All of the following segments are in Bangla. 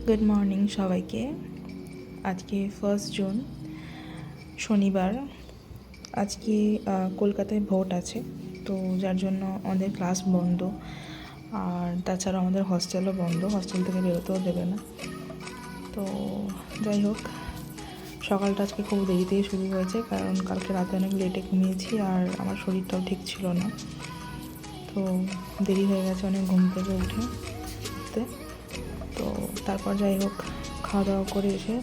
গুড মর্নিং সবাইকে। আজকে 1 জুন শনিবার। আজকে কলকাতায় ভোট আছে, তো যার জন্য আমাদের ক্লাস বন্ধ, আর তাছাড়া আমাদের হস্টেলও বন্ধ, হস্টেল থেকে বেরোতেও দেবে না। তো যাই হোক, সকালটা আজকে খুব দেরিতেই শুরু হয়েছে, কারণ কালকে রাতে অনেক লেটে ঘুমিয়েছি আর আমার শরীরটাও ঠিক ছিল না, তো দেরি হয়ে গেছে অনেক ঘুম থেকে উঠতে। তো তারপর যাই হোক, খাওয়া দাওয়া করে এসে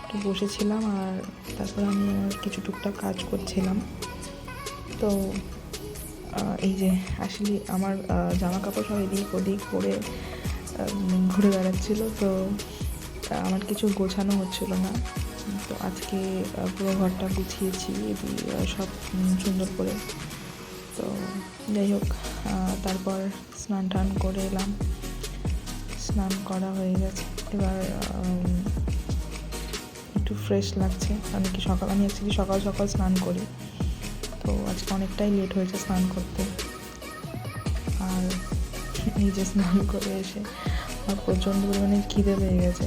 একটু বসেছিলাম, আর তারপর আমি আমার কিছু টুকটাক কাজ করছিলাম। তো এই যে আসলে আমার জামা কাপড় সব এদিক ওদিক করে ঘুরে বেড়াচ্ছিলো, তো আমার কিছু গোছানো হচ্ছিল না। তো আজকে পুরো ঘরটা গুছিয়েছি সব সুন্দর করে। তো যাই হোক, তারপর স্নান টান করে এলাম, স্নান করা হয়ে গেছে। এবার একটু ফ্রেশ লাগছে, আমি অ্যাকচুয়ালি সকাল সকাল স্নান করি, তো আজকে অনেকটাই লেট হয়েছে স্নান করতে। আর এই যে স্নান করে এসে আমার প্রচণ্ড পরিমাণে খিদে পেয়ে গেছে,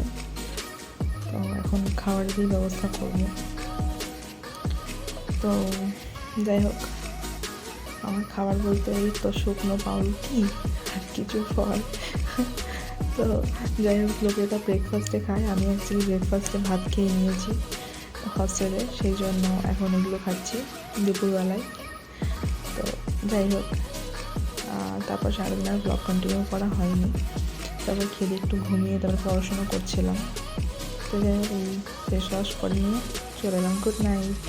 তো এখন খাবারেরই ব্যবস্থা করব। তো যাই হোক, আমার খাবার বলতে এই তো শুকনো পাউরুটি আর কিছু ফল। তো যাই হোক, লোকেরা ব্রেকফাস্টে খায়, আমি অ্যাকচুয়ালি ব্রেকফাস্টে ভাত খেয়ে নিয়েছি হস্টেলে, সেই জন্য এখন এগুলো খাচ্ছি দুপুরবেলায়। তো যাই হোক, তারপর সারাদিন আর ব্লগ কন্টিনিউ করা হয়নি, তারপর খেয়ে একটু ঘুমিয়ে তারপর পড়াশোনা করছিলাম। তো যাই হোক, এই ফেস ওয়াশ করে নিয়ে চলে এলাম। Good night.